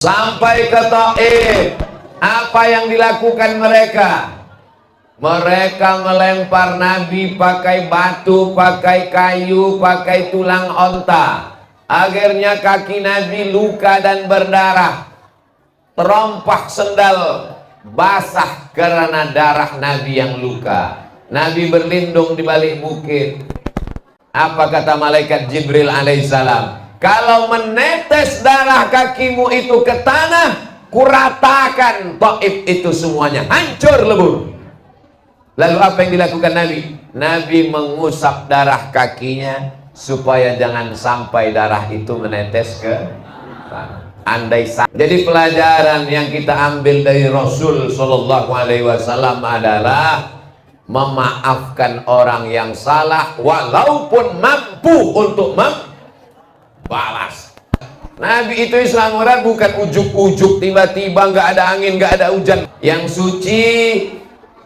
Sampai ke Taif, apa yang dilakukan mereka? Mereka melempar Nabi pakai batu, pakai kayu, pakai tulang onta. Akhirnya kaki Nabi luka dan berdarah. Terompak sendal basah karena darah Nabi yang luka. Nabi berlindung di balik bukit. Apa kata malaikat Jibril alaihissalam? Kalau menetes darah kakimu itu ke tanah, kuratakan Taif itu semuanya, hancur lebur. Lalu apa yang dilakukan Nabi? Nabi mengusap darah kakinya supaya jangan sampai darah itu menetes ke tanah. Jadi pelajaran yang kita ambil dari Rasul Shallallahu Alaihi Wasallam adalah memaafkan orang yang salah walaupun mampu untuk membalas. Nabi itu Islam murad, bukan ujuk-ujuk tiba-tiba nggak ada angin, nggak ada hujan. Yang suci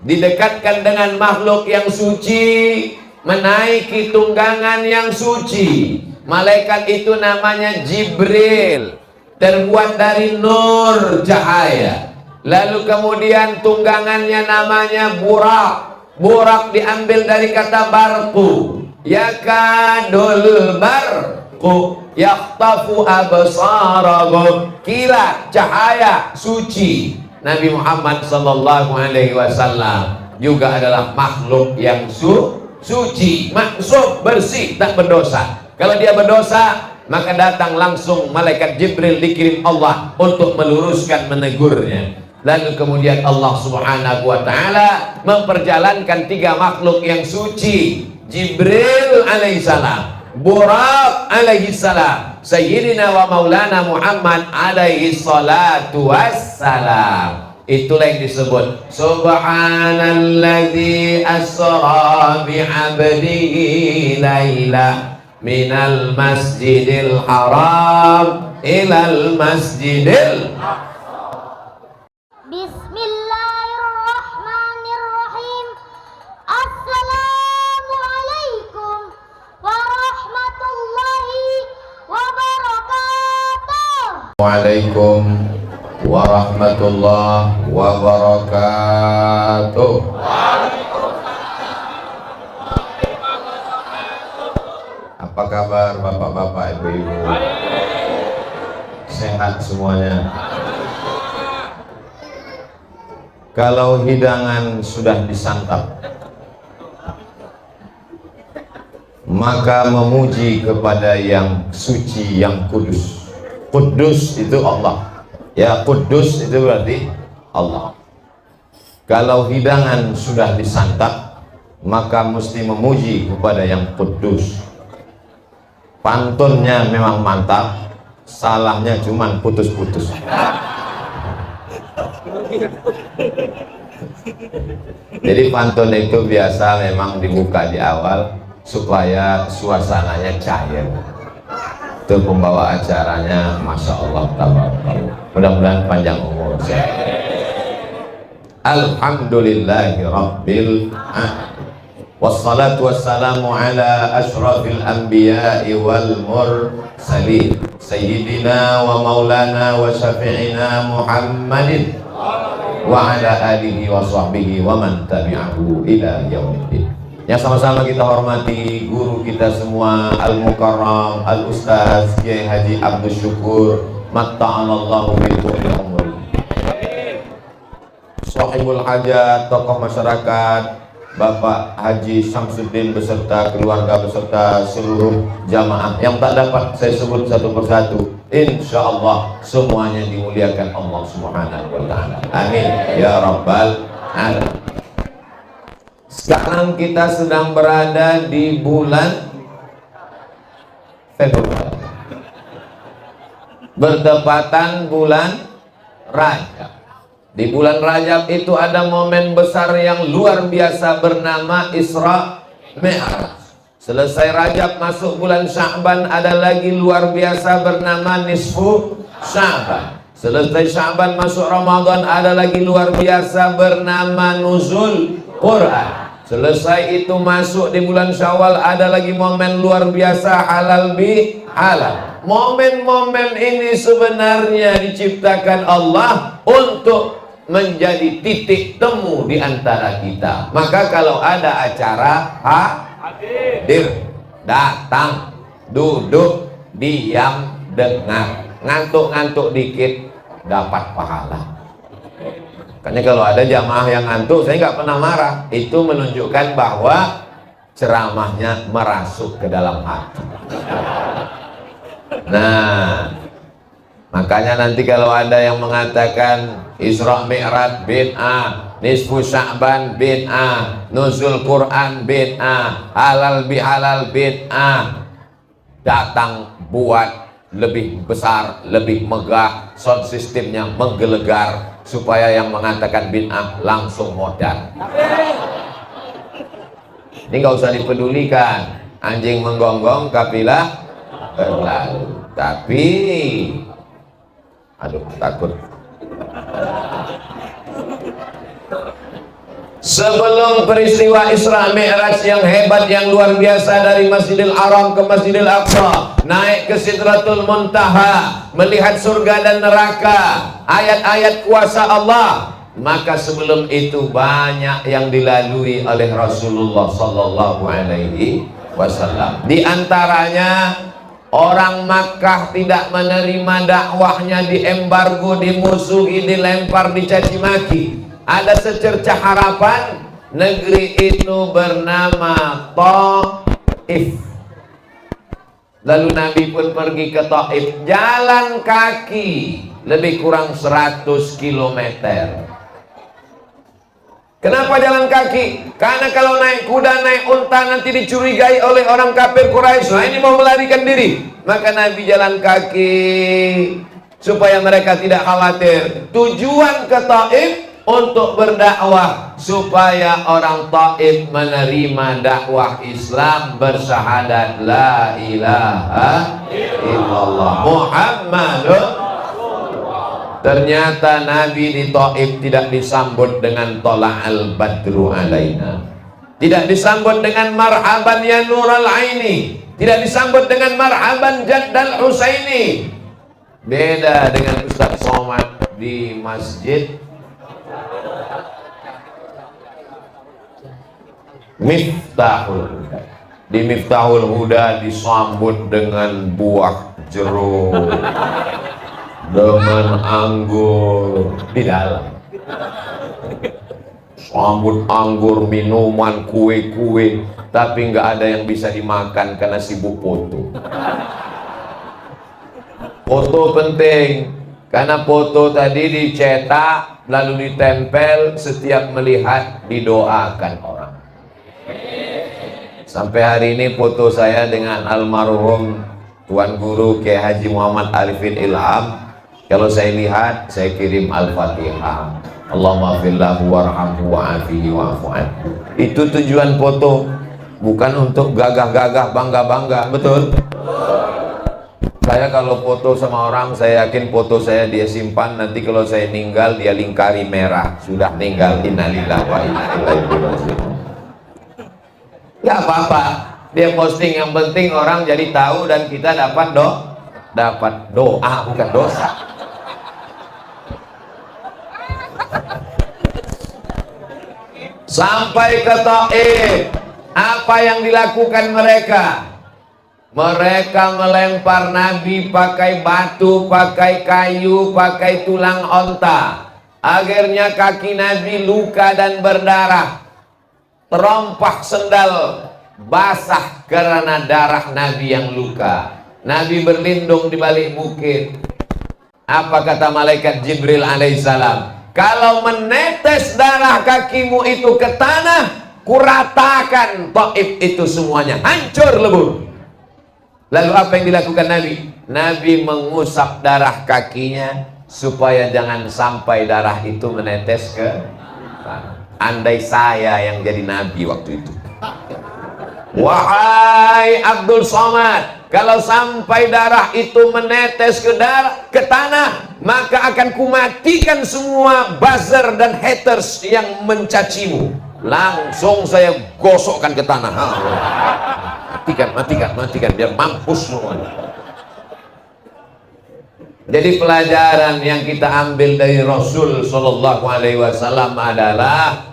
didekatkan dengan makhluk yang suci, menaiki tunggangan yang suci. Malaikat itu namanya Jibril, terbuat dari nur cahaya. Lalu kemudian tunggangannya namanya Burak. Burak diambil dari kata barku. Yakadul barku yakhtafu absarahum. Kilat, cahaya, suci. Nabi Muhammad sallallahu alaihi wasallam juga adalah makhluk yang suci, maksum, bersih, tak berdosa. Kalau dia berdosa, maka datang langsung malaikat Jibril dikirim Allah untuk meluruskan, menegurnya. Lalu kemudian Allah subhanahu wa ta'ala memperjalankan tiga makhluk yang suci. Jibril alaihissalam, Burak alaihissalam, Sayyidina wa Maulana Muhammad alaihi salatu wassalam. Itulah yang disebut Subhanalladzi asra bi'abdihi laila minal masjidil haram ilal masjidil. Bismillahirrahmanirrahim. Assalamualaikum warahmatullahi wabarakatuh. Waalaikum warahmatullahi wabarakatuh. Apa kabar bapak-bapak, ibu-ibu? Sehat semuanya? Kalau hidangan sudah disantap, maka memuji kepada yang suci, yang kudus. Kudus itu Allah. Ya, kudus itu berarti Allah. Kalau hidangan sudah disantap, maka mesti memuji kepada yang kudus. Pantunnya memang mantap, salahnya cuman putus-putus. Jadi pantun itu biasa memang dibuka di awal supaya suasananya cair. Itu pembawa acaranya, masya Allah, tabarakallah. Mudah-mudahan panjang umur. Alhamdulillahi rabbil alamin. Wassalatu wassalamu ala ashrafil anbiya'i wal mursalin sayyidina wa maulana wa syafi'ina Muhammadin wa ala alihi wa sahbihi wa man tabi'ahu ila yaumiddin. Yang sama-sama kita hormati guru kita semua, Al-Mukarram, Al-Ustaz Kiai Haji Abdul Syukur, matta'anallahu bitul umri, sahibul hajat, tokoh masyarakat, Bapak Haji Syamsuddin beserta keluarga, beserta seluruh jamaah yang tak dapat saya sebut satu persatu. Insya Allah semuanya dimuliakan Allah subhanahu wa ta'ala. Amin ya rabbal alamin. Sekarang kita sedang berada di bulan Februari, bertepatan bulan Rajab. Di bulan Rajab itu ada momen besar yang luar biasa bernama Isra Mi'raj. Selesai Rajab masuk bulan Sya'ban, ada lagi luar biasa bernama Nisfu Sya'ban. Selesai Sya'ban masuk Ramadan, ada lagi luar biasa bernama Nuzul Quran. Selesai itu masuk di bulan Syawal, ada lagi momen luar biasa, halal bi halal. Momen-momen ini sebenarnya diciptakan Allah untuk menjadi titik temu di antara kita. Maka kalau ada acara, hadir, datang, duduk, diam, dengar. Ngantuk-ngantuk dikit dapat pahala. Makanya kalau ada jamaah yang ngantuk, saya nggak pernah marah. Itu menunjukkan bahwa ceramahnya merasuk ke dalam hati. Nah, makanya nanti kalau ada yang mengatakan Isra Mi'raj bid'ah, nisfu Sya'ban bid'ah, nuzul Quran bid'ah, halal bihalal bid'ah, datang buat lebih besar, lebih megah, sound sistemnya menggelegar, supaya yang mengatakan bid'ah langsung modal. Ini nggak usah dipedulikan, anjing menggonggong kafilah berlalu. Tapi aduh, takut. Sebelum peristiwa Isra Mi'raj yang hebat, yang luar biasa, dari Masjidil Haram ke Masjidil Aqsa, naik ke Sidratul Muntaha, melihat surga dan neraka, ayat-ayat kuasa Allah, maka sebelum itu banyak yang dilalui oleh Rasulullah Sallallahu Alaihi Wasallam. Di antaranya orang Makkah tidak menerima dakwahnya, diembargo, dimusuhi, dilempar, dicaci maki. Ada secercah harapan, negeri itu bernama Taif. Lalu Nabi pun pergi ke Taif, jalan kaki lebih kurang 100 km. Kenapa jalan kaki? Karena kalau naik kuda, naik unta nanti dicurigai oleh orang kafir Quraisy. Nah, ini mau melarikan diri. Maka Nabi jalan kaki supaya mereka tidak khawatir. Tujuan ke Taif untuk berdakwah, supaya orang Taif menerima dakwah Islam, bersyahadat la ilaha illallah Muhammadun. Ternyata Nabi di Taif tidak disambut dengan tola'al badru alaina, tidak disambut dengan marhaban ya nural aini, tidak disambut dengan marhaban jaddal husaini. Beda dengan Ustaz Somad di masjid Miftahul Huda. Di Miftahul Huda disambut dengan buah jeruk, dengan anggur di dalam. Sambut anggur, minuman, kue-kue, tapi nggak ada yang bisa dimakan karena sibuk foto. Foto penting, karena foto tadi dicetak lalu ditempel, setiap melihat didoakan orang. Sampai hari ini foto saya dengan almarhum Tuan Guru Kiai Haji Muhammad Arifin Ilham, kalau saya lihat saya kirim Al-Fatihah, Allahumma fillahu warhamhu wa'afihi wa'afu'an. Itu tujuan foto, bukan untuk gagah-gagah, bangga-bangga. Betul? Saya kalau foto sama orang, saya yakin foto saya dia simpan, nanti kalau saya meninggal dia lingkari merah, sudah meninggal, innalillahi wa inna ilaihi raji'un. Gak apa-apa, dia posting, yang penting orang jadi tahu dan kita dapat doa, bukan dosa. Sampai ke Taif, apa yang dilakukan mereka? Mereka melempar Nabi pakai batu, pakai kayu, pakai tulang onta. Akhirnya kaki Nabi luka dan berdarah. Terompak sendal basah karena darah Nabi yang luka. Nabi berlindung di balik bukit. Apa kata malaikat Jibril alaihissalam? Kalau menetes darah kakimu itu ke tanah, kuratakan Taif itu semuanya, hancur lebur. Lalu apa yang dilakukan Nabi? Nabi mengusap darah kakinya supaya jangan sampai darah itu menetes ke tanah. Andai saya yang jadi Nabi waktu itu, wahai Abdul Somad, kalau sampai darah itu menetes ke tanah, maka akan kumatikan semua buzzer dan haters yang mencacimu. langsung saya gosokkan ke tanah. Matikan biar mampus semuanya. Jadi pelajaran yang kita ambil dari Rasul Shallallahu Alaihi Wasallam adalah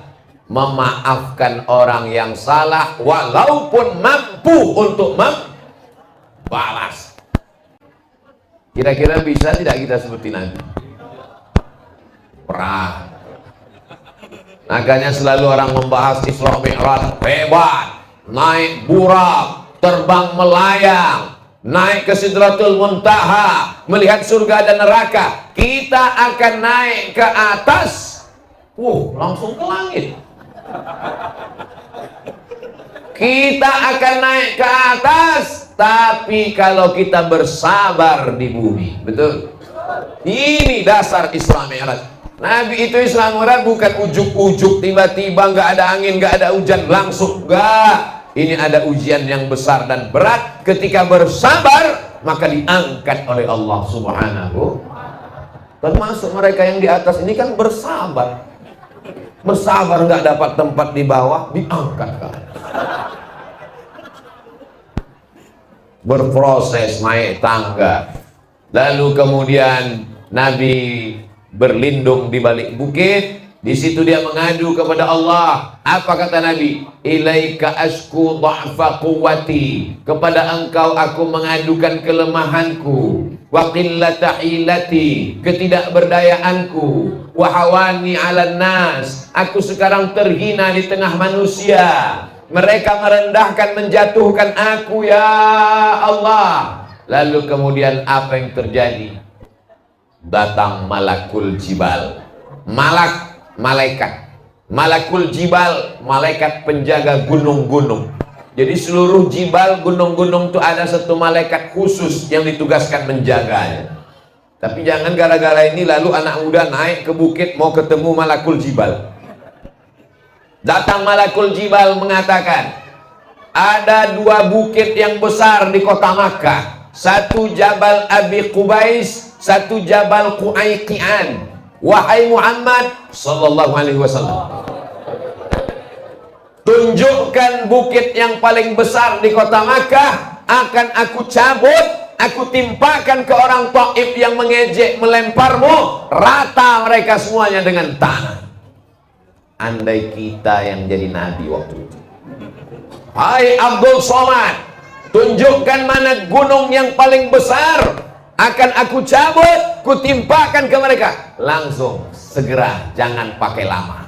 memaafkan orang yang salah walaupun mampu untuk membalas. Kira-kira bisa tidak kita seperti Nabi? Perang. Makanya selalu orang membahas Isra Mi'raj, hebat, naik burak, terbang melayang, naik ke Sidratul Muntaha, melihat surga dan neraka. Kita akan naik ke atas, langsung ke langit. Kita akan naik ke atas, tapi kalau kita bersabar di bumi, betul? Ini dasar Isra Mi'raj. Nabi itu Isra Mi'raj bukan ujuk-ujuk tiba-tiba nggak ada angin, nggak ada hujan langsung, nggak. Ini ada ujian yang besar dan berat. Ketika bersabar maka diangkat oleh Allah Subhanahu. Termasuk mereka yang di atas ini kan bersabar. Bersabar nggak dapat tempat di bawah, diangkat kan. Berproses naik tangga. Lalu kemudian Nabi berlindung di balik bukit. Di situ dia mengadu kepada Allah. Apa kata Nabi? Ilaika asku dha'fa quwwati. Kepada engkau aku mengadukan kelemahanku. Wa qillata hilati, ketidakberdayaanku. Wa hawani 'alan nas. Aku sekarang terhina di tengah manusia. Mereka merendahkan, menjatuhkan aku, ya Allah. Lalu kemudian apa yang terjadi? Datang malakul jibal. Malakul jibal, malaikat penjaga gunung-gunung. Jadi seluruh jibal, gunung-gunung itu ada satu malaikat khusus yang ditugaskan menjaganya. Tapi jangan gara-gara ini lalu anak muda naik ke bukit mau ketemu malakul jibal. Datang malakul jibal mengatakan, ada dua bukit yang besar di kota Makkah. Satu Jabal Abi Qubais, satu Jabal Qu'aiqian. Wahai Muhammad Sallallahu Alaihi Wasallam, tunjukkan bukit yang paling besar di kota Makkah, akan aku cabut, aku timpakan ke orang Taif yang mengejek, melemparmu, rata mereka semuanya dengan tanah. Andai kita yang jadi nabi waktu itu. Hai Abdul Somad, tunjukkan mana gunung yang paling besar, akan aku cabut, kutimpakan ke mereka. Langsung, segera, jangan pakai lama.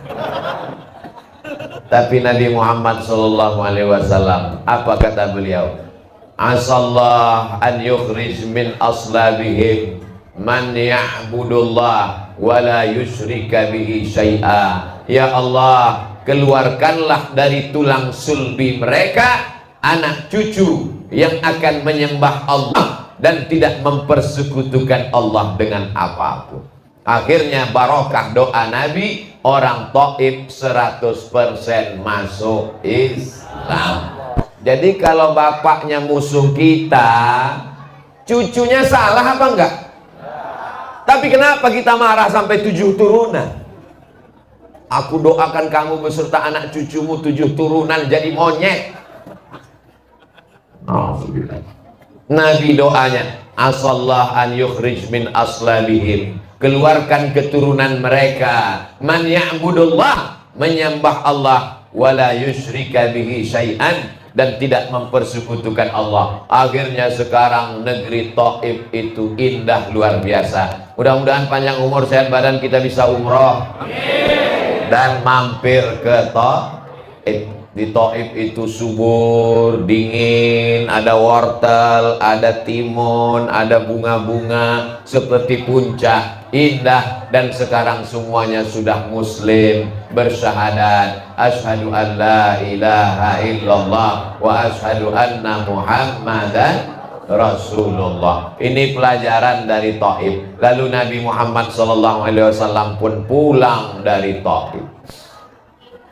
Tapi Nabi Muhammad Sallallahu Alaihi Wasallam, apa kata beliau? Asallah an yukhrij min aslabihim man ya'budullah wa la yusyrika bihi syai'a. Ya Allah, keluarkanlah dari tulang sulbi mereka anak cucu yang akan menyembah Allah dan tidak mempersekutukan Allah dengan apapun. Akhirnya barokah doa Nabi, orang Taif 100% masuk Islam. Jadi kalau bapaknya musuh kita, cucunya salah apa enggak? Tapi kenapa kita marah sampai 7 turunan? Aku doakan kamu beserta anak cucumu 7 turunan jadi monyet. Nabi doanya, asallah an yukhrij min aslabihim, keluarkan keturunan mereka, man ya'budullah, menyembah Allah, wala yusyrika bihi syai'an, dan tidak mempersekutukan Allah. Akhirnya sekarang negeri Taif itu indah luar biasa. Mudah-mudahan panjang umur sehat badan kita bisa umroh dan mampir ke Taif. Di Taif itu subur, dingin, ada wortel, ada timun, ada bunga-bunga seperti puncak, indah. Dan sekarang semuanya sudah muslim, bersyahadat asyhadu an la ilaha illallah wa asyhadu anna muhammadan Rasulullah. Ini pelajaran dari Taif. Lalu Nabi Muhammad SAW pun pulang dari Taif.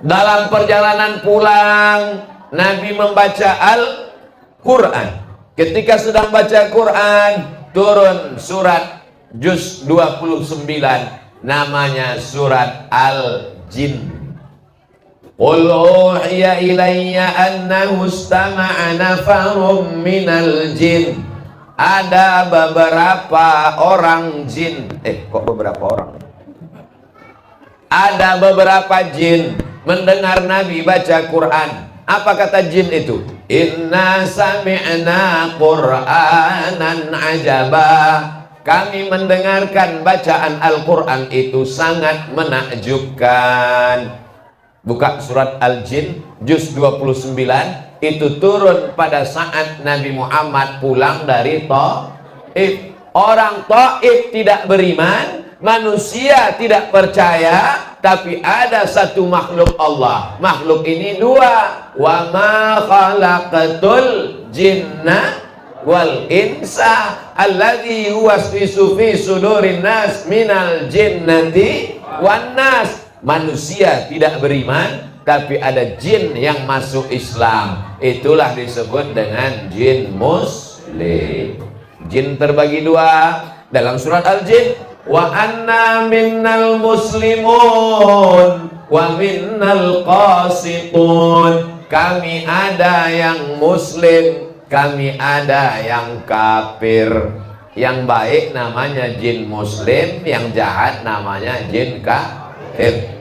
Dalam perjalanan pulang, Nabi membaca Al-Quran. Ketika sedang baca Quran, turun surat juz 29, namanya surat Al-Jin. Qul uhiya ilayya annahu istama'a nafarum minal jin. Ada beberapa orang jin. Kok beberapa orang? Ada beberapa jin mendengar Nabi baca Quran. Apa kata jin itu? Inna sami'na Qur'anan ajaba. Kami mendengarkan bacaan Al-Quran itu sangat menakjubkan. Buka surat Al-Jin juz 29, itu turun pada saat Nabi Muhammad pulang dari Taif. Orang Taif tidak beriman, manusia tidak percaya, tapi ada satu makhluk Allah. Makhluk ini dua. Wa ma khalaqatul jinna wal insa alladzi yuwaswisu fi sudurin nas minal jinnati wan nas. Manusia tidak beriman, tapi ada jin yang masuk Islam. Itulah disebut dengan jin muslim. Jin terbagi dua dalam surat Al-Jin. Wa anna minnal muslimun wa minnal qasitun. Kami ada yang muslim, kami ada yang kafir. Yang baik namanya jin muslim, yang jahat namanya jin kafir.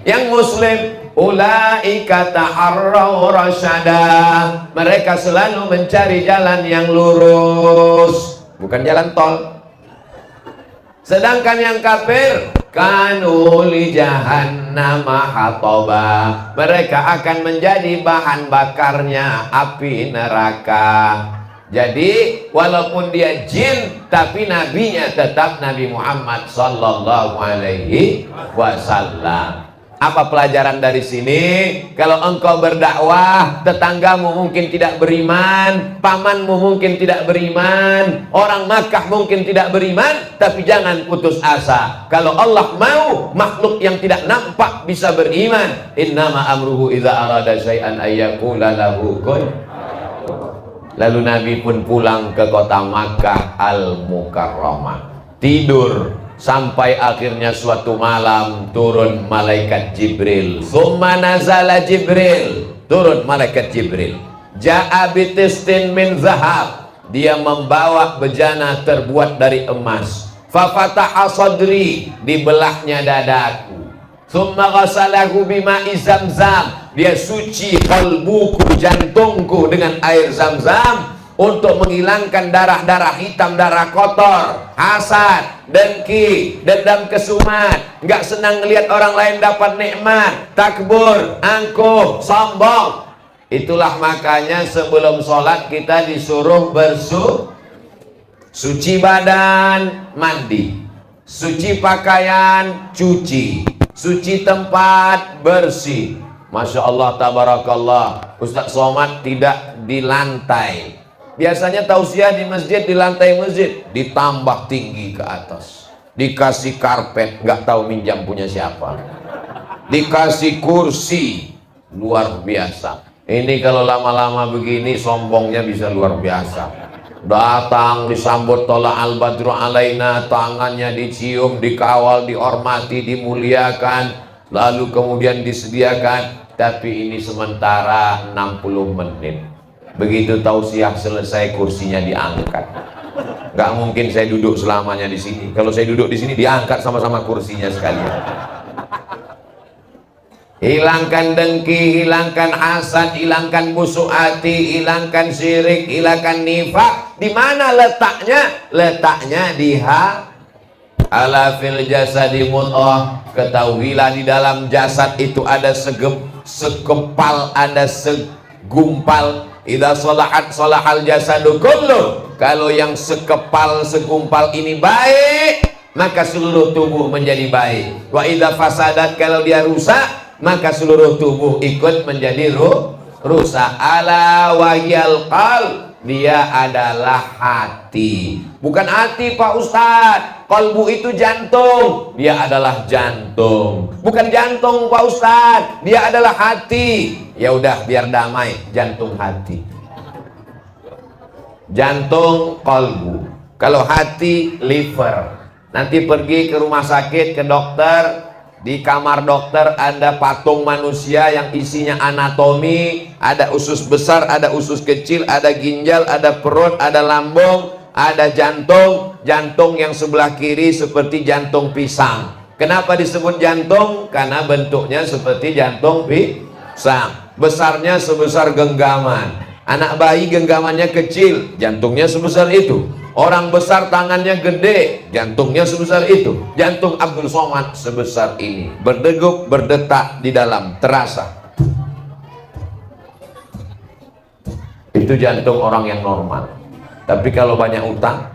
Yang muslim, ulaika taharraw rasyada. Mereka selalu mencari jalan yang lurus, bukan jalan tol. Sedangkan yang kafir, kanu li jahannama hataba. Mereka akan menjadi bahan bakarnya api neraka. Jadi walaupun dia jin, tapi nabinya tetap Nabi Muhammad sallallahu alaihi wasallam. Apa pelajaran dari sini? Kalau engkau berdakwah, tetanggamu mungkin tidak beriman, pamanmu mungkin tidak beriman, orang Makkah mungkin tidak beriman, tapi jangan putus asa. Kalau Allah mau, makhluk yang tidak nampak bisa beriman. Innama amruhu idza arada syai'an ayyaqula lahu kun. Lalu Nabi pun pulang ke kota Makkah Al-Mukarramah, tidur sampai akhirnya suatu malam turun malaikat Jibril. Tsumma nazala Jibril, turun malaikat Jibril. Ja'a bitistin min zahab, dia membawa bejana terbuat dari emas. Fafataha sadri, dibelahnya dadaku. Tsumma ghasalahu bima'i zamzam, dia suci kalbuku, jantungku dengan air zam-zam untuk menghilangkan darah-darah hitam, darah kotor, hasad, dengki, dendam kesumat, nggak senang ngelihat orang lain dapat nikmat, takbur, angkuh, sombong. Itulah makanya sebelum sholat kita disuruh suci badan, mandi, suci pakaian, cuci, suci tempat, bersih. Masya Allah, tabarakallah. Ustaz Somad tidak di lantai. Biasanya tausiah di masjid, di lantai masjid, ditambah tinggi ke atas, dikasih karpet, nggak tahu minjam punya siapa, dikasih kursi, luar biasa. Ini kalau lama-lama begini sombongnya bisa luar biasa. Datang disambut tola al-badru alaina, tangannya dicium, dikawal, dihormati, dimuliakan, lalu kemudian disediakan. Tapi ini sementara 60 menit. Begitu tausiah selesai, kursinya diangkat. Gak mungkin saya duduk selamanya di sini. Kalau saya duduk di sini, diangkat sama-sama kursinya sekalian. Hilangkan dengki, hilangkan hasad, hilangkan busuk hati, hilangkan syirik, hilangkan nifak. Di mana letaknya? Letaknya di ala fil jasadi mudghah. Ketahuilah di dalam jasad itu ada sekepal, ada segumpal. Idza shalahat shalahal jasadu kullu. Kalau yang sekepal, segumpal ini baik, maka seluruh tubuh menjadi baik. Wa idza fasadat, kalau dia rusak, maka seluruh tubuh ikut menjadi rusak. Ala wahyal qalb, dia adalah hati. Bukan hati Pak Ustadz, kalbu itu jantung, dia adalah jantung. Bukan jantung Pak Ustadz, dia adalah hati. Ya udah, biar damai, jantung hati. Jantung kalbu, kalau hati liver. Nanti pergi ke rumah sakit, ke dokter, Di kamar dokter ada patung manusia yang isinya anatomi, ada usus besar, ada usus kecil, ada ginjal, ada perut, ada lambung, ada jantung. Jantung yang sebelah kiri seperti jantung pisang. Kenapa disebut jantung? Karena bentuknya seperti jantung pisang. Besarnya sebesar genggaman. Anak bayi genggamannya kecil, jantungnya sebesar itu. Orang besar tangannya gede, jantungnya sebesar itu. Jantung Abdul Somad sebesar ini, berdegup, berdetak di dalam, terasa. Itu jantung orang yang normal. Tapi kalau banyak utang,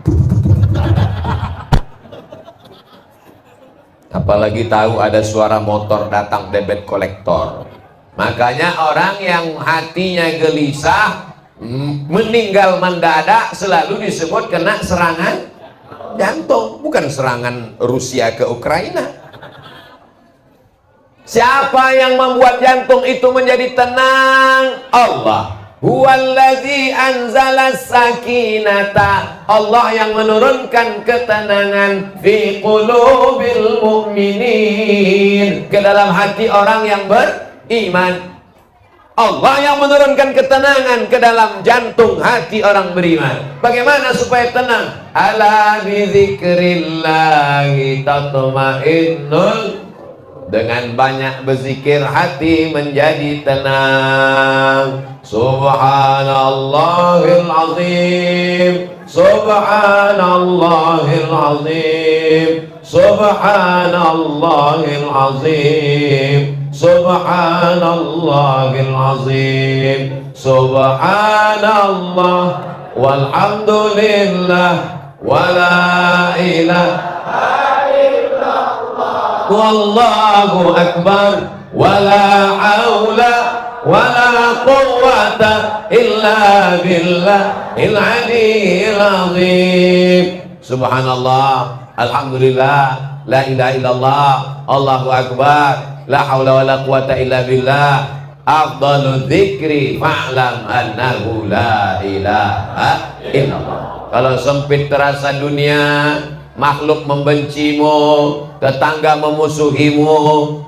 apalagi tahu ada suara motor datang debit kolektor. Makanya orang yang hatinya gelisah, meninggal mendadak, selalu disebut kena serangan jantung, bukan serangan Rusia ke Ukraina. Siapa yang membuat jantung itu menjadi tenang? Allah. Huwallazi anzalas sakinata. Allah yang menurunkan ketenangan fi qulubil mu'minin, ke dalam hati orang yang beriman. Allah yang menurunkan ketenangan ke dalam jantung hati orang beriman. Bagaimana supaya tenang? Ala bizikrillahi tatma'innul. Dengan banyak berzikir hati menjadi tenang. Subhanallahil azim, subhanallahil azim, subhanallahil azim, subhanallahil azim, subhanallah walhamdulillah wala ilaha illallah wallahu akbar wala haula wala quwwata illa billahil aliyyil azim. Subhanallah, alhamdulillah, la ilaha illallah, Allahu akbar, la haula wala quwwata illa billah. Afdalu dzikri fa'lam annahu la ilaha illallah. Kalau sempit terasa dunia, makhluk membencimu, tetangga memusuhimu,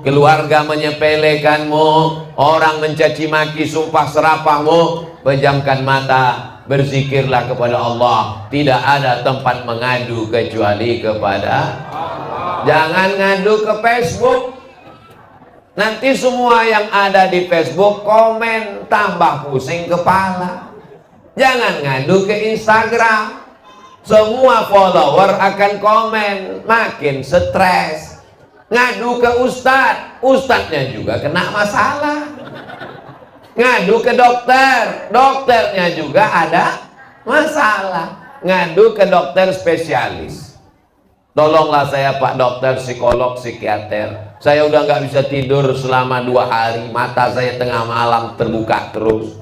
keluarga menyepelekanmu, orang mencaci maki, sumpah serapahmu, pejamkan mata, berzikirlah kepada Allah. Tidak ada tempat mengadu kecuali kepada Allah. Jangan ngadu ke Facebook. Nanti semua yang ada di Facebook komen, tambah pusing kepala. Jangan ngadu ke Instagram. Semua follower akan komen, makin stres. Ngadu ke ustadz, ustadznya juga kena masalah. Ngadu ke dokter, dokternya juga ada masalah. Ngadu ke dokter spesialis. Tolonglah saya Pak dokter, psikolog, psikiater. Saya udah nggak bisa tidur selama 2 hari. Mata saya tengah malam terbuka terus.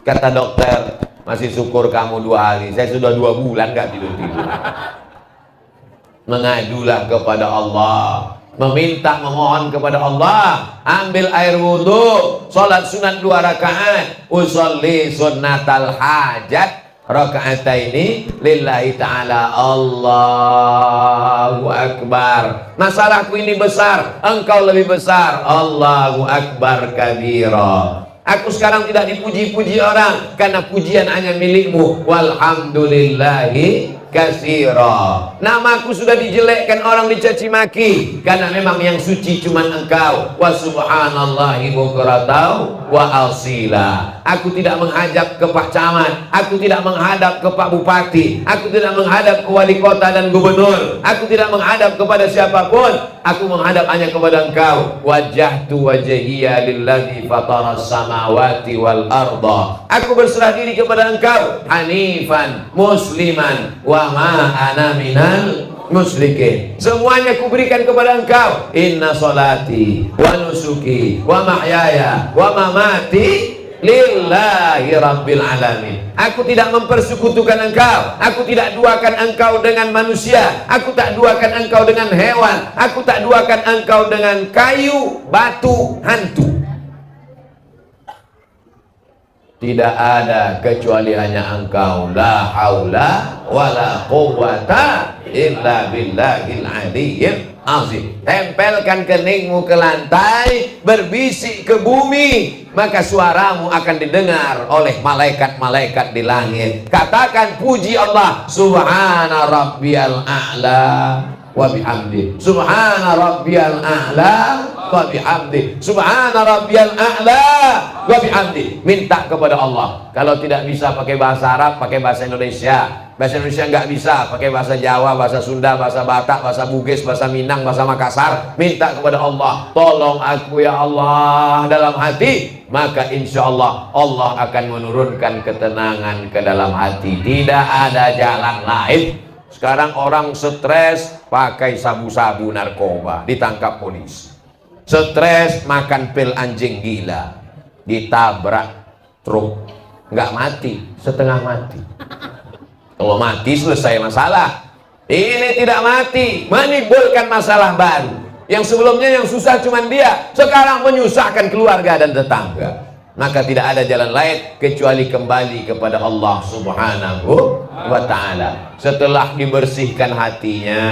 Kata dokter, masih syukur kamu 2 hari. Saya sudah 2 bulan nggak tidur-tidur. Mengadulah kepada Allah, meminta, memohon kepada Allah. Ambil air wudhu, sholat sunat 2 rakaat, usolli sunnatal hajat rakaataini lillahi ta'ala. Allahu akbar. Masalahku ini besar, engkau lebih besar. Allahu akbar kabira. Aku sekarang tidak dipuji-puji orang, karena pujian hanya milikmu. Walhamdulillahi katsira. Namaku sudah dijelekkan, orang dicaci maki, karena memang yang suci cuma engkau. Wa subhanallahi bukratan wa asila. Aku tidak menghadap ke Pak Camat, aku tidak menghadap ke Pak Bupati, aku tidak menghadap ke wali kota dan gubernur, aku tidak menghadap kepada siapapun. Aku menghadap hanya kepada engkau. Wajjahtu wajhiya lillazi fataras samawati wal arda. Aku berserah diri kepada engkau, hanifan musliman wa ma ana minal musyrikin. Semuanya kuberikan kepada engkau. Inna salati wa nusuki wa mahyaya wa mamati lillahi rabbil alamin. Aku tidak mempersekutukan engkau. Aku tidak duakan engkau dengan manusia. Aku tak duakan engkau dengan hewan. Aku tak duakan engkau dengan kayu, batu, hantu. Tidak ada kecuali hanya engkau. La haula wala quwwata illa billahil aliyyil azim. Tempelkan keningmu ke lantai, berbisik ke bumi, maka suaramu akan didengar oleh malaikat-malaikat di langit. Katakan puji Allah, subhana rabbiyal a'la wa bihamdi, subhana rabbiyal a'la wa bihamdi, subhana rabbiyal a'la wa bihamdi. Minta kepada Allah. Kalau tidak bisa pakai bahasa Arab, pakai bahasa Indonesia. Bahasa Indonesia nggak bisa, pakai bahasa Jawa, bahasa Sunda, bahasa Batak, bahasa Bugis, bahasa Minang, bahasa Makassar. Minta kepada Allah, tolong aku ya Allah dalam hati. Maka insya Allah, Allah akan menurunkan ketenangan ke dalam hati. Tidak ada jalan lain. Sekarang orang stres pakai sabu-sabu narkoba, ditangkap polisi. Stres makan pil anjing gila, ditabrak truk, nggak mati, setengah mati. Kalau mati selesai masalah. Ini tidak mati, menimbulkan masalah baru. Yang sebelumnya yang susah cuma dia, sekarang menyusahkan keluarga dan tetangga. Maka tidak ada jalan lain kecuali kembali kepada Allah Subhanahu wa ta'ala. Setelah dibersihkan hatinya,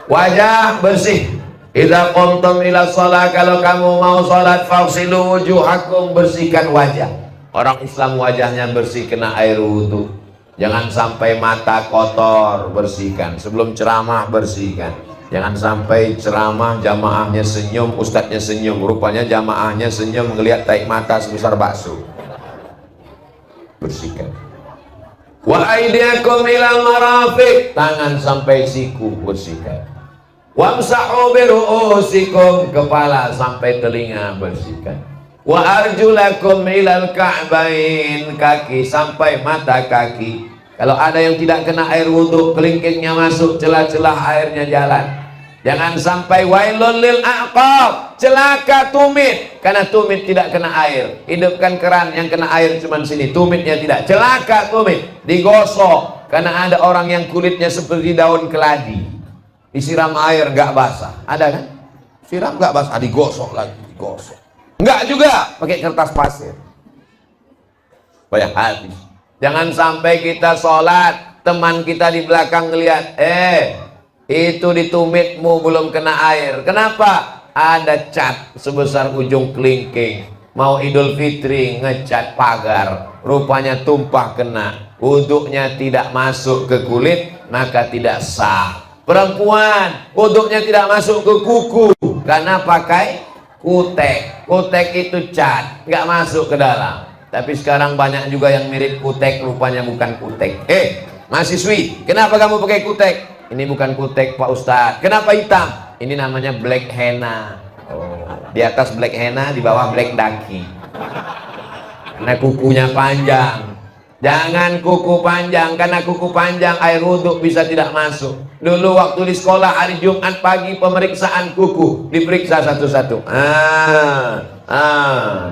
wajah bersih. Idza qumtum ila shalah, kalau kamu mau salat faghsilu wujuhakum, bersihkan wajah. Orang Islam wajahnya bersih, kena air wudu. Jangan sampai mata kotor, bersihkan. Sebelum ceramah bersihkan. Jangan sampai ceramah jamaahnya senyum, ustadznya senyum, rupanya jamaahnya senyum ngelihat taik mata sebesar bakso. Bersihkan. Wa aydiyakum ilal marafiq, tangan sampai siku, bersihkan. Wamsahu biru'usikum, kepala sampai telinga, bersihkan. Wa arjulakum ilal ka'bain, kaki sampai mata kaki. Kalau ada yang tidak kena air wudhu, kelingkingnya masuk, celah-celah airnya jalan. Jangan sampai wailun lil a'qab, celaka tumit, karena tumit tidak kena air. Hidupkan keran, yang kena air cuma sini, tumitnya tidak. Celaka tumit, digosok, karena ada orang yang kulitnya seperti daun keladi, disiram air nggak basah. Ada kan? Siram nggak basah, digosok lagi, digosok. Enggak juga, pakai kertas pasir. Banyak habis. Jangan sampai kita sholat, teman kita di belakang ngelihat, itu di tumitmu belum kena air. Kenapa? Ada cat sebesar ujung kelingking. Mau Idul Fitri ngecat pagar, rupanya tumpah kena. Wuduknya tidak masuk ke kulit, maka tidak sah. Perempuan, wuduknya tidak masuk ke kuku, karena pakai kutek. Kutek itu cat, nggak masuk ke dalam. Tapi sekarang banyak juga yang mirip kutek, rupanya bukan kutek. Mahasiswi, kenapa kamu pakai kutek? Ini bukan kutek Pak Ustadz. Kenapa hitam? Ini namanya black henna. Di atas black henna, di bawah black daki. Karena kukunya panjang. Jangan kuku panjang, karena kuku panjang air wudhu bisa tidak masuk. Dulu waktu di sekolah hari Jumat pagi pemeriksaan kuku, diperiksa satu-satu.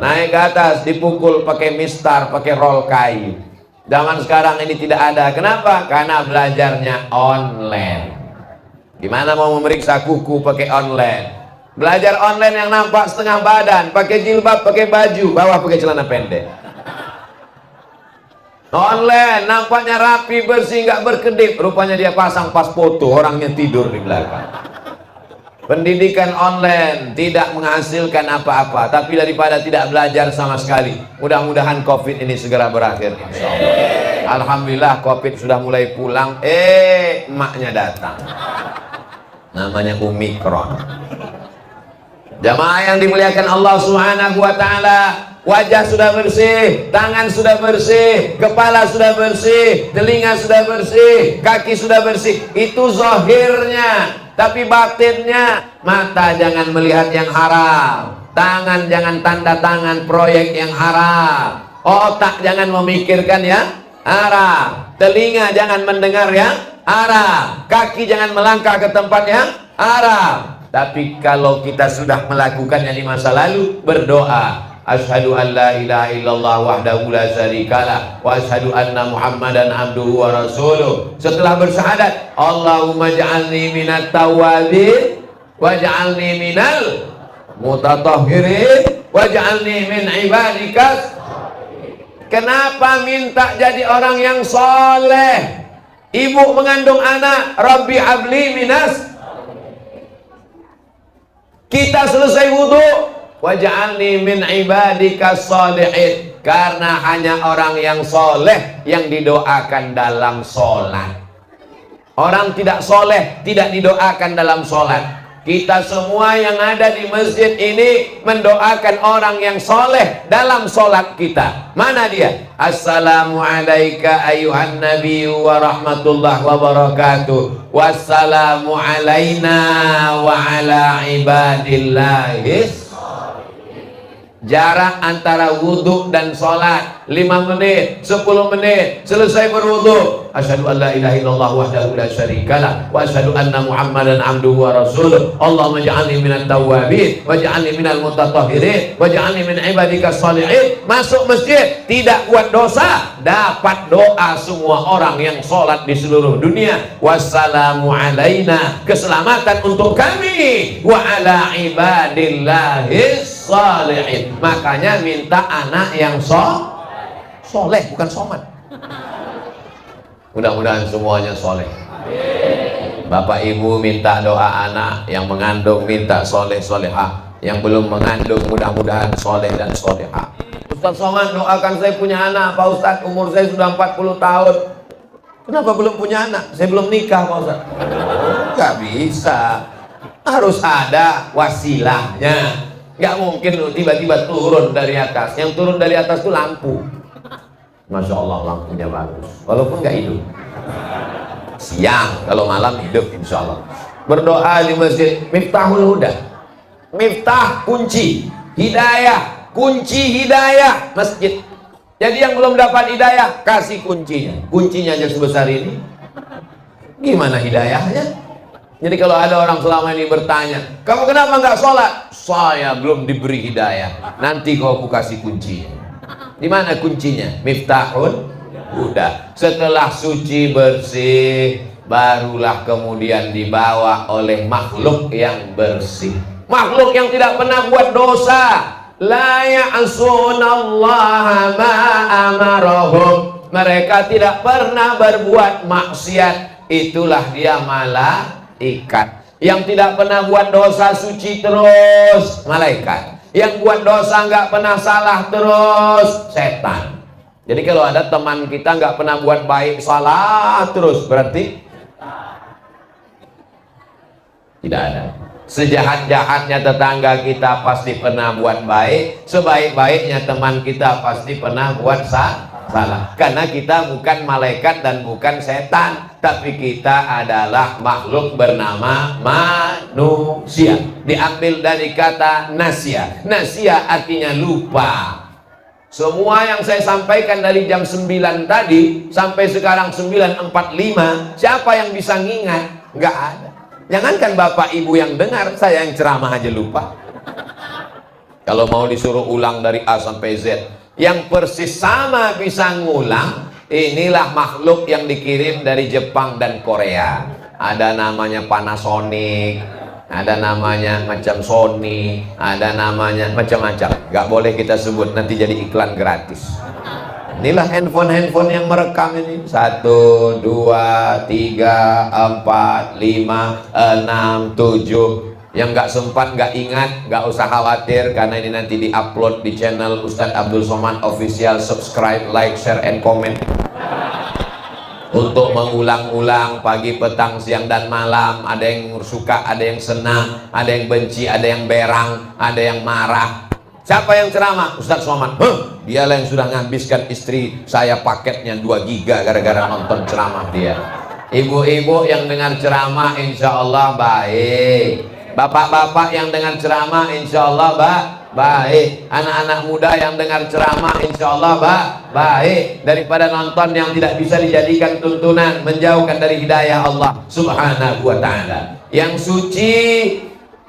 Naik ke atas, dipukul pakai mistar, pakai roll kayu. Zaman sekarang ini tidak ada. Kenapa? Karena belajarnya online. Gimana mau memeriksa kuku pakai online? Belajar online yang nampak setengah badan, pakai jilbab, pakai baju, bawah pakai celana pendek. Online nampaknya rapi, bersih, nggak berkedip, rupanya dia pasang pas foto, orangnya tidur di belakang. Pendidikan online tidak menghasilkan apa-apa, tapi daripada tidak belajar sama sekali, mudah-mudahan COVID ini segera berakhir, insya Allah. Alhamdulillah COVID sudah mulai pulang. Emaknya datang, namanya Omikron. Jamaah yang dimuliakan Allah Subhanahu wa ta'ala, wajah sudah bersih, tangan sudah bersih, kepala sudah bersih, telinga sudah bersih, kaki sudah bersih. Itu zahirnya. Tapi batinnya, mata jangan melihat yang haram, tangan jangan tanda tangan proyek yang haram, otak jangan memikirkan yang haram, telinga jangan mendengar yang haram, kaki jangan melangkah ke tempat yang haram. Tapi kalau kita sudah melakukannya di masa lalu, berdoa, asyhadu an la ilaha illallah wahdahu la syarikalah wa asyhadu anna muhammadan abduhu wa rasuluh. Setelah bersyahadat, Allahumma ja'alni minat tawabin wa ja'alni minal mutatahhirin wa ja'alni min ibadikas. Kenapa minta jadi orang yang soleh? Ibu mengandung anak, Rabbi habli minas. Kita selesai wudhu, waj'alni min ibadika sholihin, karena hanya orang yang soleh yang didoakan dalam sholat. Orang tidak soleh tidak didoakan dalam sholat. Kita semua yang ada di masjid ini mendoakan orang yang soleh dalam sholat kita. Mana dia? Assalamualaikum ayuhan nabiyyu wa rahmatullahi wa barakatuh. Wassalamu alaina wa ala ibadillahis. Jarak antara wudhu dan sholat 5 menit, 10 menit. Selesai berwudhu, asyhadu an la ilaha illallah wahdahu la syarikalah wa asyhadu anna muhammadan abduhu wa rasuluh. Allahumma ja'alni minat tawwabin waj'alni minal mutatahhirin waj'alni min ibadika sholihin. Masuk masjid, tidak buat dosa, dapat doa semua orang yang sholat di seluruh dunia. Wassalamu alaina, keselamatan untuk kami, wa ala ibadillahis sholihin. Makanya minta anak yang soleh, bukan somat. Mudah-mudahan semuanya soleh. Bapak ibu minta doa anak, yang mengandung minta soleh solehah, yang belum mengandung mudah-mudahan soleh dan solehah. Ustaz Somad, doakan saya punya anak. Pak Ustaz, umur saya sudah 40 tahun. Kenapa belum punya anak? Saya belum nikah Pak Ustaz. Gak bisa, harus ada wasilahnya. Gak mungkin tiba-tiba turun dari atas. Yang turun dari atas itu lampu. Masya Allah, lampunya bagus, walaupun gak hidup. Siang, kalau malam hidup insya Allah. Berdoa di masjid, miftahul huda, miftah kunci hidayah, kunci hidayah masjid. Jadi yang belum dapat hidayah, kasih kuncinya. Kuncinya aja sebesar ini, gimana hidayahnya? Jadi kalau ada orang selama ini bertanya, kamu kenapa nggak sholat? Saya belum diberi hidayah. Nanti kau aku kasih kuncinya. Di mana kuncinya? Miftahul huda. Setelah suci bersih, barulah kemudian dibawa oleh makhluk yang bersih. Makhluk yang tidak pernah buat dosa. La ya'sunallaha ma amarahum. Mereka tidak pernah berbuat maksiat. Itulah dia malaikat. Yang tidak pernah buat dosa, suci terus, malaikat. Yang buat dosa nggak pernah salah terus, setan. Jadi kalau ada teman kita nggak pernah buat baik, salah terus, berarti tidak ada. Sejahat-jahatnya tetangga kita pasti pernah buat baik, sebaik-baiknya teman kita pasti pernah buat salah. Karena kita bukan malaikat dan bukan setan, tapi kita adalah makhluk bernama manusia. Diambil dari kata nasya. Nasya artinya lupa. Semua yang saya sampaikan dari jam 9 tadi sampai sekarang 9.45, siapa yang bisa ngingat? Nggak ada. Jangankan bapak ibu yang dengar, saya yang ceramah aja lupa. Kalau mau disuruh ulang dari A sampai Z, yang persis sama bisa ngulang, inilah makhluk yang dikirim dari Jepang dan Korea. Ada namanya Panasonic, ada namanya macam Sony, ada namanya macam-macam. Gak boleh kita sebut, nanti jadi iklan gratis. Inilah handphone yang merekam ini. 1, 2, 3, 4, 5, 6, 7. Yang nggak sempat, nggak ingat, nggak usah khawatir, karena ini nanti diupload di channel Ustadz Abdul Somad Official. Subscribe, like, share, and comment untuk mengulang-ulang pagi, petang, siang, dan malam. Ada yang suka, ada yang senang, ada yang benci, ada yang berang, ada yang marah. Siapa yang ceramah? Ustadz Somad. Dialah yang sudah nghabiskan istri saya paketnya 2 giga gara-gara nonton ceramah dia. Ibu-ibu yang dengar ceramah insya Allah baik. Bapak-bapak yang dengar ceramah insya Allah baik. Anak-anak muda yang dengar ceramah insya Allah baik. Daripada nonton yang tidak bisa dijadikan tuntunan, menjauhkan dari hidayah Allah subhanahu wa ta'ala. Yang suci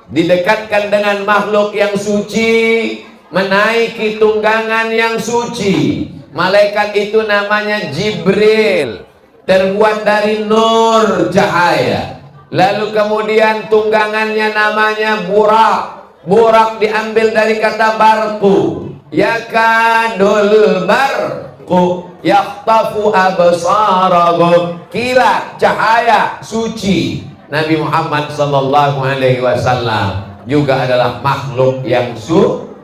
didekatkan dengan makhluk yang suci, menaiki tunggangan yang suci. Malaikat itu namanya Jibril, terbuat dari nur, cahaya. Lalu kemudian tunggangannya namanya Burak. Burak diambil dari kata barku. Yakadul barku yakhtafu absarahum. Kilat, cahaya, suci. Nabi Muhammad sallallahu alaihi wasallam juga adalah makhluk yang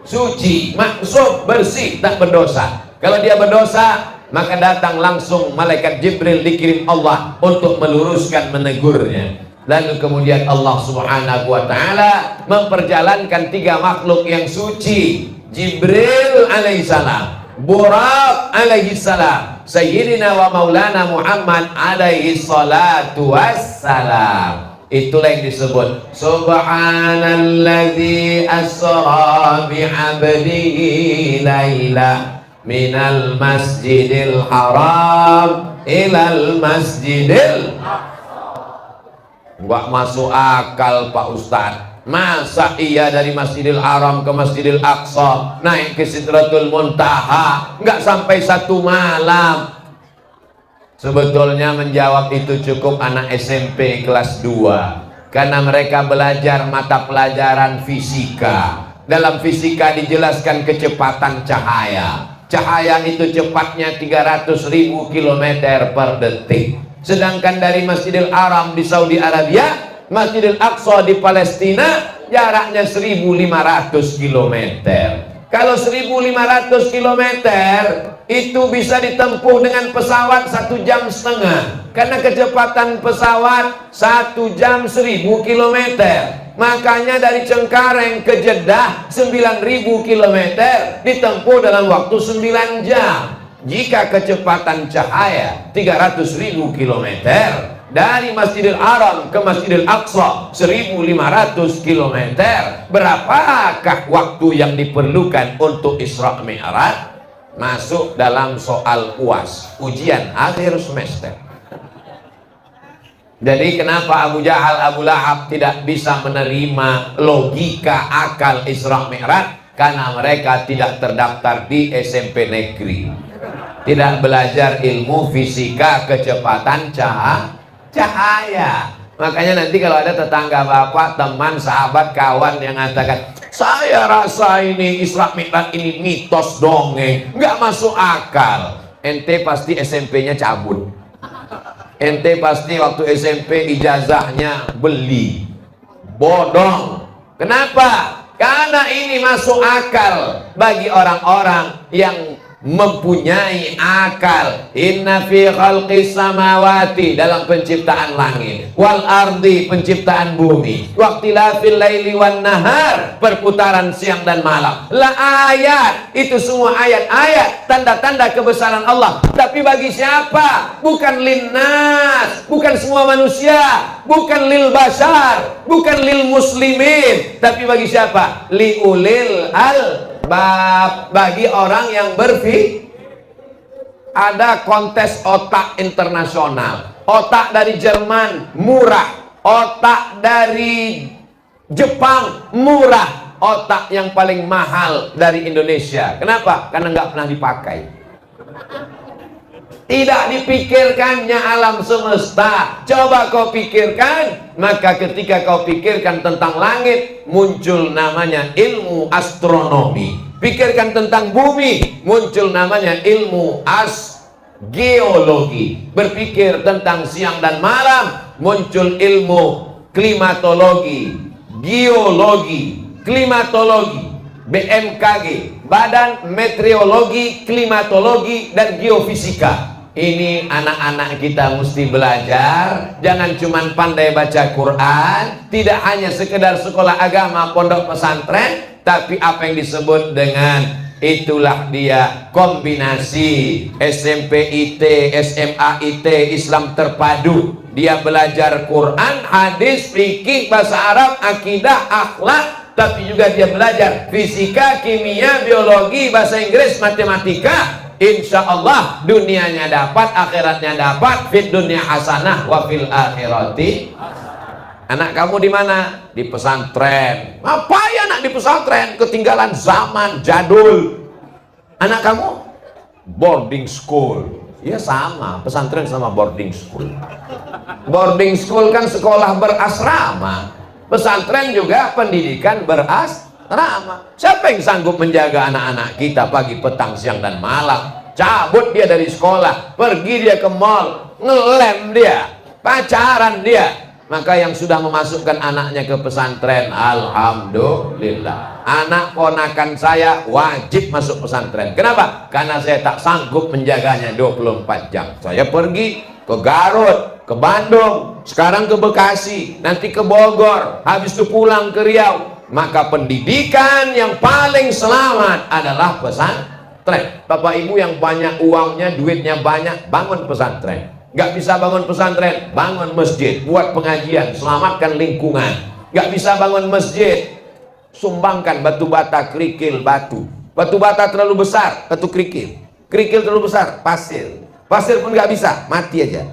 suci, maksum, bersih, tak berdosa. Kalau dia berdosa, maka datang langsung malaikat Jibril dikirim Allah untuk meluruskan, menegurnya. Lalu kemudian Allah subhanahu wa ta'ala memperjalankan 3 makhluk yang suci, Jibril alaihissalam, Buraq alaihissalam, Sayyidina wa Maulana Muhammad alaihi salatu wassalam. Itulah yang disebut Subhanalladzi asra bi'abdihi laila minal masjidil haram ilal masjidil. Nggak masuk akal Pak Ustadz. Masa iya dari Masjidil Haram ke Masjidil Aqsa naik ke Sidratul Muntaha nggak sampai 1 malam? Sebetulnya menjawab itu cukup anak SMP kelas 2, karena mereka belajar mata pelajaran fisika. Dalam fisika dijelaskan kecepatan cahaya. Cahaya itu cepatnya 300.000 km per detik. Sedangkan dari Masjidil Haram di Saudi Arabia, Masjidil Aqsa di Palestina, jaraknya 1.500 km. Kalau 1.500 km itu bisa ditempuh dengan pesawat 1,5 jam, karena kecepatan pesawat 1 jam 1.000 km. Makanya dari Cengkareng ke Jeddah 9.000 km ditempuh dalam waktu 9 jam. Jika kecepatan cahaya 300.000 km dari Masjidil Haram ke Masjidil Aqsa 1.500 km, berapakah waktu yang diperlukan untuk Isra Mi'raj? Masuk dalam soal UAS, ujian akhir semester. Jadi kenapa Abu Jahal, Abu Lahab tidak bisa menerima logika akal Isra Mi'raj? Karena mereka tidak terdaftar di SMP negeri, tidak belajar ilmu fisika kecepatan cahaya. Makanya nanti kalau ada tetangga bapak, teman, sahabat, kawan yang mengatakan, saya rasa ini Isra Mi'raj ini mitos dongeng, nggak masuk akal, ente pasti SMP-nya cabut. Ente pasti waktu SMP ijazahnya beli. Bodong. Kenapa? Karena ini masuk akal bagi orang-orang yang mempunyai akal. Inna fi khalqis samawati, dalam penciptaan langit, wal ardi, penciptaan bumi, waqtilafil laili wan nahar, perputaran siang dan malam, la ayat, itu semua ayat-ayat, tanda-tanda kebesaran Allah. Tapi bagi siapa? Bukan linnas, bukan semua manusia, bukan lil bashar, bukan lil muslimin, tapi bagi siapa? Liulil bagi orang yang ada kontes otak internasional. Otak dari Jerman murah, otak dari Jepang murah, otak yang paling mahal dari Indonesia. Kenapa? Karena nggak pernah dipakai. Tidak dipikirkannya alam semesta. Coba kau pikirkan, maka ketika kau pikirkan tentang langit, muncul namanya ilmu astronomi. Pikirkan tentang bumi, muncul namanya ilmu geologi. Berpikir tentang siang dan malam, muncul ilmu klimatologi, geologi, klimatologi, BMKG, Badan Meteorologi, Klimatologi, dan Geofisika. Ini anak-anak kita mesti belajar. Jangan cuma pandai baca Quran, tidak hanya sekedar sekolah agama, pondok pesantren, tapi apa yang disebut dengan, itulah dia kombinasi SMP IT, SMA IT, Islam terpadu. Dia belajar Quran, hadis, fikih, bahasa Arab, akidah, akhlak, tapi juga dia belajar fisika, kimia, biologi, bahasa Inggris, matematika. Insya Allah dunianya dapat, akhiratnya dapat. Fit dunia hasanah wa fil akhirati. Anak kamu di mana? Di pesantren. Apa ya anak di pesantren? Ketinggalan zaman, jadul. Anak kamu boarding school. Ya sama, pesantren sama boarding school. Boarding school kan sekolah berasrama. Pesantren juga pendidikan berasrama. Siapa yang sanggup menjaga anak-anak kita pagi, petang, siang, dan malam? Cabut dia dari sekolah, pergi dia ke mall, ngelem dia, pacaran dia, Maka yang sudah memasukkan anaknya ke pesantren, alhamdulillah. Anak ponakan saya wajib masuk pesantren. Kenapa? Karena saya tak sanggup menjaganya 24 jam. Saya pergi ke Garut, ke Bandung, sekarang ke Bekasi, nanti ke Bogor, habis itu pulang ke Riau. Maka pendidikan yang paling selamat adalah pesantren. Bapak ibu yang banyak uangnya, duitnya banyak, bangun pesantren. Gak bisa bangun pesantren, bangun masjid, buat pengajian, selamatkan lingkungan. Gak bisa bangun masjid, sumbangkan batu bata, kerikil, batu. Batu bata terlalu besar, batu kerikil. Kerikil terlalu besar, pasir. Pasir pun gak bisa, mati aja.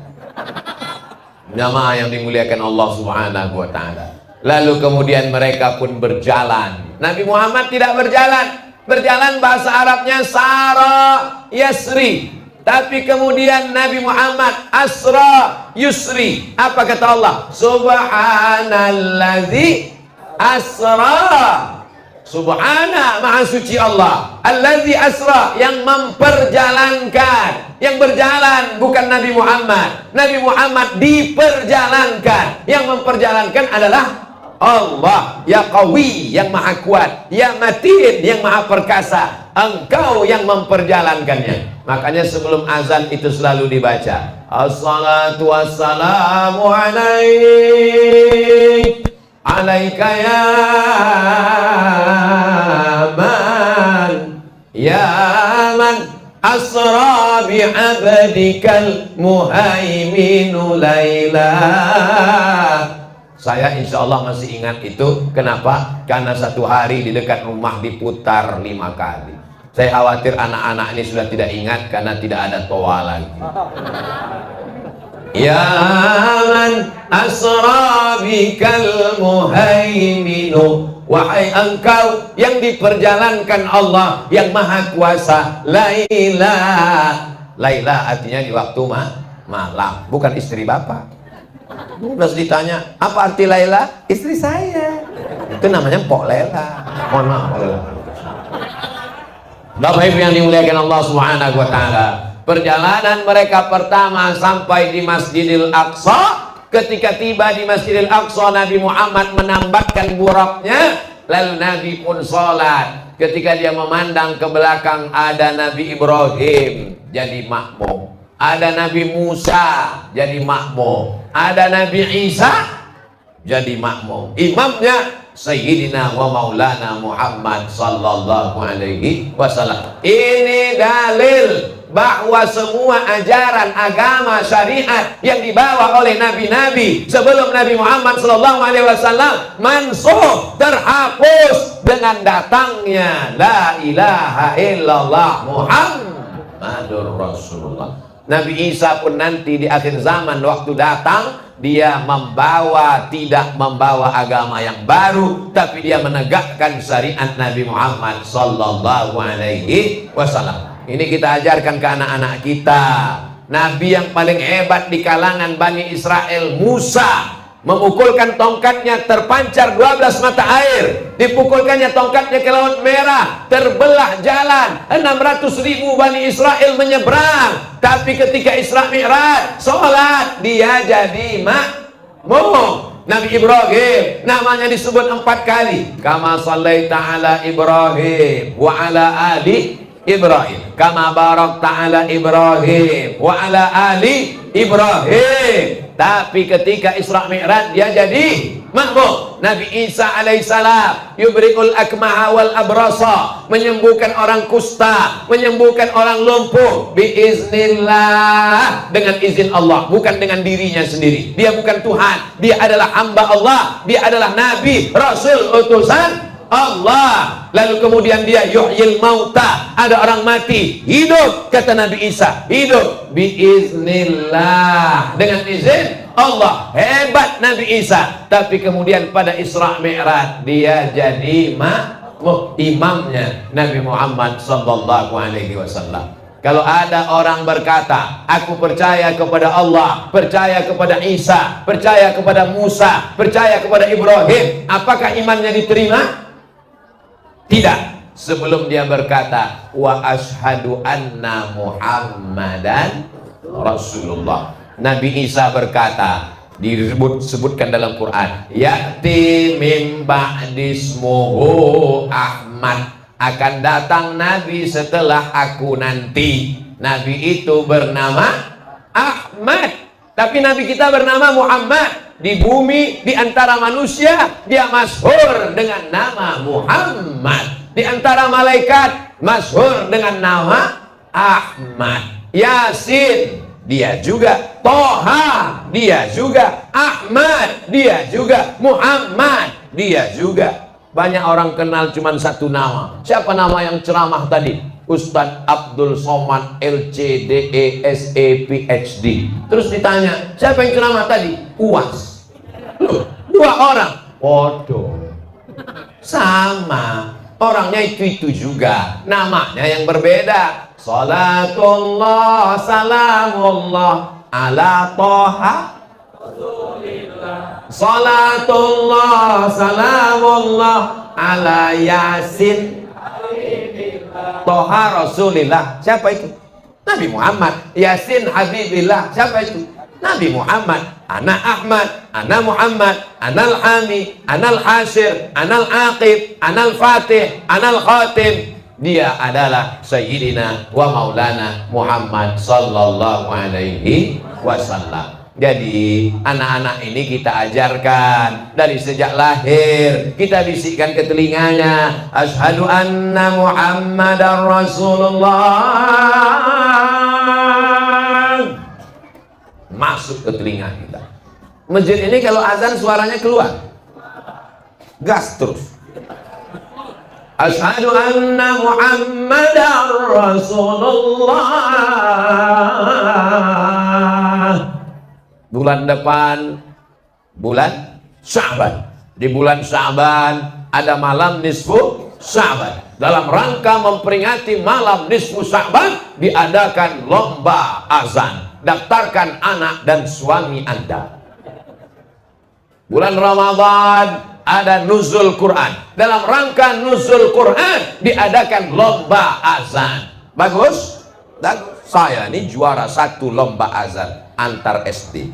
Jamaah yang dimuliakan Allah Subhanahu wa ta'ala. Lalu kemudian mereka pun berjalan. Nabi Muhammad tidak berjalan. Berjalan bahasa Arabnya Sara Yasri. Tapi kemudian Nabi Muhammad Asra Yusri. Apa kata Allah? Subhanalladzi asra. Subhana, maha suci Allah. Alladzi asra, yang memperjalankan. Yang berjalan bukan Nabi Muhammad. Nabi Muhammad diperjalankan. Yang memperjalankan adalah Allah. Ya Qawi, yang maha kuat. Ya Matin, yang maha perkasa. Engkau yang memperjalankannya. Makanya sebelum azan itu selalu dibaca, Assalatu wassalamu alaik, alaika ya man, ya man asra bi'abdikal muhaiminu laila. Saya insya Allah masih ingat itu. Kenapa? Karena satu hari di dekat rumah diputar 5 kali. Saya khawatir anak-anak ini sudah tidak ingat karena tidak ada toa lagi. Ya man asra bikal muhaiminu, wahai engkau yang diperjalankan Allah yang maha kuasa. Laila, Laila artinya di waktu malam, bukan istri bapak. Terus ditanya, apa arti Laila? Istri saya. Itu namanya Pok Lela. Mohon maaf, Pok Lela. Bapak Ibu yang dimuliakan Allah Subhanahu wa ta'ala, perjalanan mereka pertama sampai di Masjidil Aqsa. Ketika tiba di Masjidil Aqsa, Nabi Muhammad menambatkan buraknya, lalu Nabi pun sholat. Ketika dia memandang ke belakang, ada Nabi Ibrahim, jadi makmum. Ada Nabi Musa, jadi makmum. Ada Nabi Isa, jadi makmum. Imamnya Sayyidina wa Maulana Muhammad sallallahu alaihi wasallam. Ini dalil bahwa semua ajaran agama syariat yang dibawa oleh nabi-nabi sebelum Nabi Muhammad sallallahu alaihi wasallam mansuh, terhapus dengan datangnya la ilaha illallah Muhammadur Rasulullah. Nabi Isa pun nanti di akhir zaman waktu datang, dia tidak membawa agama yang baru, tapi dia menegakkan syariat Nabi Muhammad sallallahu alaihi wasallam. Ini kita ajarkan ke anak-anak kita. Nabi yang paling hebat di kalangan Bani Israel, Musa, memukulkan tongkatnya, terpancar 12 mata air. Dipukulkannya tongkatnya ke Laut Merah, terbelah jalan, 600.000 Bani Israel menyeberang. Tapi ketika Isra Mi'raj, sholat, dia jadi makmum. Nabi Ibrahim namanya disebut 4 kali. Kama sallaita ala Ibrahim wa ala ali Ibrahim, kama barakta ala Ibrahim wa ala ali Ibrahim. Tapi ketika Isra Mi'raj dia jadi makmum. Nabi Isa alaihissalam yubri'ul akmaha wal abrasa, menyembuhkan orang kusta, menyembuhkan orang lumpuh biiznillah, dengan izin Allah, bukan dengan dirinya sendiri. Dia bukan Tuhan, dia adalah hamba Allah, dia adalah nabi, rasul, utusan Allah. Lalu kemudian dia yuhyil mauta, ada orang mati hidup, kata Nabi Isa, hidup biiznillah, dengan izin Allah. Hebat Nabi Isa. Tapi kemudian pada Isra Mi'raj dia jadi imamnya Nabi Muhammad sallallahu alaihi wasallam. Kalau ada orang berkata, aku percaya kepada Allah, percaya kepada Isa, percaya kepada Musa, percaya kepada Ibrahim, apakah imannya diterima? Tidak, sebelum dia berkata wa ashhadu anna Muhammadan Rasulullah. Nabi Isa berkata, disebutkan dalam Quran, ya'ti mim ba'dismuhu Ahmad, akan datang nabi setelah aku nanti. Nabi itu bernama Ahmad, tapi nabi kita bernama Muhammad. Di bumi, di antara manusia, dia masyhur dengan nama Muhammad. Di antara malaikat, masyhur dengan nama Ahmad. Yasin, dia juga. Toha, dia juga. Ahmad, dia juga. Muhammad, dia juga. Banyak orang kenal cuma satu nama. Siapa nama yang ceramah tadi? Ustadz Abdul Somad LCDE SE PhD. Terus ditanya, siapa yang ceramah tadi? UAS. Loh, 2 orang. Bodoh. Sama. Orangnya itu juga. Namanya yang berbeda. Salatullah salamullah ala Toha. Salatullah salamullah ala Yasin. Toha Rasulillah. Siapa itu? Nabi Muhammad. Yasin Habibillah. Siapa itu? Nabi Muhammad. Ana Ahmad, ana Muhammad, ana Al-Hami, ana Al-Hashir, ana Al-Aqib, ana Al-Fatih, ana Al-Khatim. Dia adalah Sayyidina wa Maulana Muhammad sallallahu alaihi wasallam. Jadi anak-anak ini kita ajarkan dari sejak lahir, kita bisikkan ke telinganya, asyhadu anna Muhammadar Rasulullah. Masuk ke telinga kita. Masjid ini kalau azan suaranya keluar, gas terus. Asyhadu anna Muhammadar Rasulullah. Bulan depan bulan Sya'ban. Di bulan Sya'ban ada malam nisfu Sya'ban. Dalam rangka memperingati malam nisfu Sya'ban diadakan lomba azan. Daftarkan anak dan suami Anda. Bulan Ramadan ada nuzul Quran. Dalam rangka nuzul Quran diadakan lomba azan. Bagus? Bagus. Saya ini juara 1 lomba azan antar SD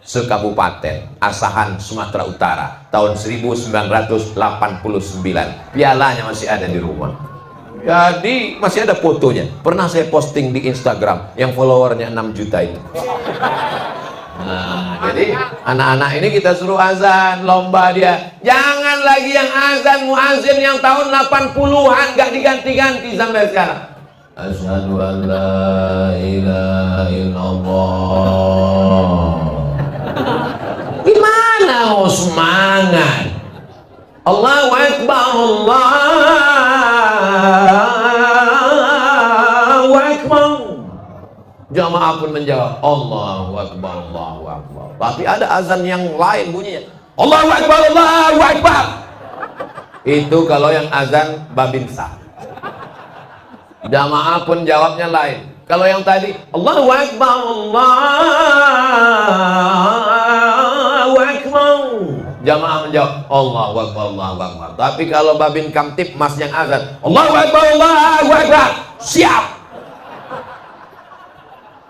sekabupaten Asahan Sumatera Utara tahun 1989. Pialanya masih ada di rumah. Jadi masih ada fotonya. Pernah saya posting di Instagram yang followernya 6 juta itu. Nah, jadi anak-anak ini kita suruh azan, lomba dia. Jangan lagi yang azan muazin yang tahun 80-an gak diganti-ganti sampai sekarang. Asyhadu an la ilaha illallah. Gimana mau semangat? Allahu Akbar, Allahu Akbar. Jamaah pun menjawab Allahu Akbar, Allahu Akbar. Tapi ada azan yang lain bunyinya Allahu Akbar, Allahu Akbar. Itu kalau yang azan Babinsa. Jamaah pun jawabnya lain. Kalau yang tadi Allahu Akbar, Allahu Akbar, jamaah menjawab Allahu Akbar, Allahu Akbar. Tapi kalau Babin Kamtip mas yang azan Allahu Akbar, Allahu Akbar, siap.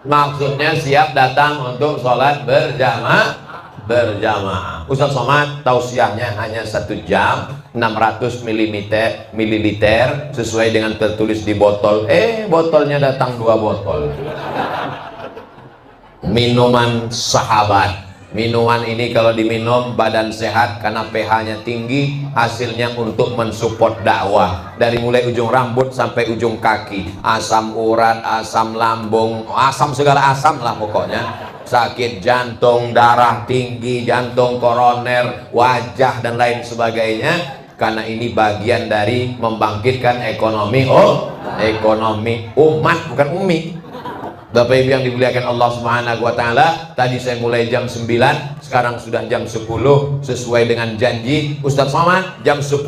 Maksudnya siap datang untuk sholat berjamaah. Ustaz Somad tausiahnya hanya 1 jam 600 mililiter sesuai dengan tertulis di botol. Botolnya datang 2 botol. Minuman sahabat. Minuman ini kalau diminum badan sehat karena pH-nya tinggi, hasilnya untuk mensupport dakwah. Dari mulai ujung rambut sampai ujung kaki, asam urat, asam lambung, asam segala asam lah pokoknya. Sakit jantung, darah tinggi, jantung koroner, wajah dan lain sebagainya. Karena ini bagian dari membangkitkan ekonomi ekonomi umat, bukan umi. Bapak Ibu yang dimuliakan Allah Subhanahu wa taala, tadi saya mulai jam 9, sekarang sudah jam 10 sesuai dengan janji Ustaz Somad jam 10.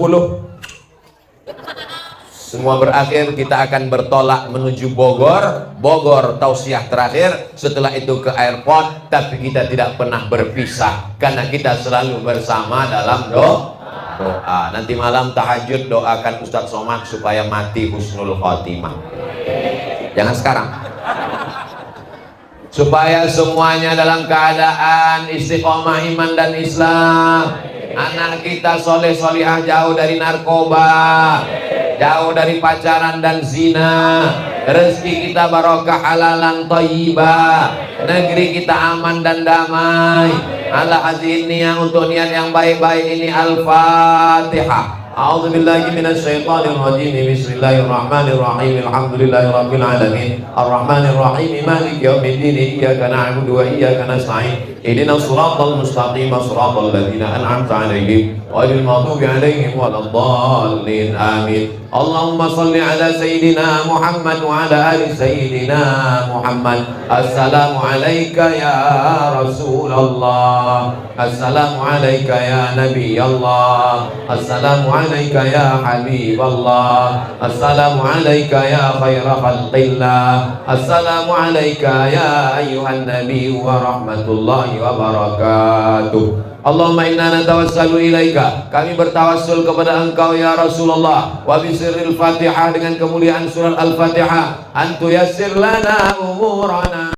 Semua berakhir, kita akan bertolak menuju Bogor. Bogor tausiah terakhir, setelah itu ke airport, tapi kita tidak pernah berpisah karena kita selalu bersama dalam doa. Nanti malam tahajud doakan Ustaz Somad supaya mati husnul khotimah. Jangan sekarang. supaya semuanya dalam keadaan istiqomah iman dan Islam. Anak kita soleh solihah, jauh dari narkoba, jauh dari pacaran dan zina. Rezeki kita barokah halalan thayyibah, negeri kita aman dan damai. Ala hadhihi niyah, untuk niat yang baik-baik ini. Al-Fatihah. A'udzu billahi minasy syaithanir rajim. Bismillahirrahmanirrahim. Alhamdulillahirabbil alamin. Arrahmanir rahim. Maliki yaumiddin. Iyyaka na'budu wa iyyaka nasta'in. Ihdinas siratal mustaqim, siratal ladzina an'amta 'alaihim ghairil maghdubi 'alaihim waladdallin. Amin. Allahumma shalli ala sayyidina Muhammad wa ala ali sayyidina Muhammad. Assalamu alayka ya Rasulullah. Assalamu alayka ya Nabi Allah. Assalamu alayka ya Habib Allah. Assalamu alayka ya khaira khalqillah. Assalamu alayka ya ayyuhan Nabi wa rahmatullahi wa barakatuh. Allahumma inna natawassalu ilaika, kami bertawassul kepada engkau ya Rasulullah, wa bisirril Fatihah, dengan kemuliaan surat Al-Fatihah, antu yassir lana umurana.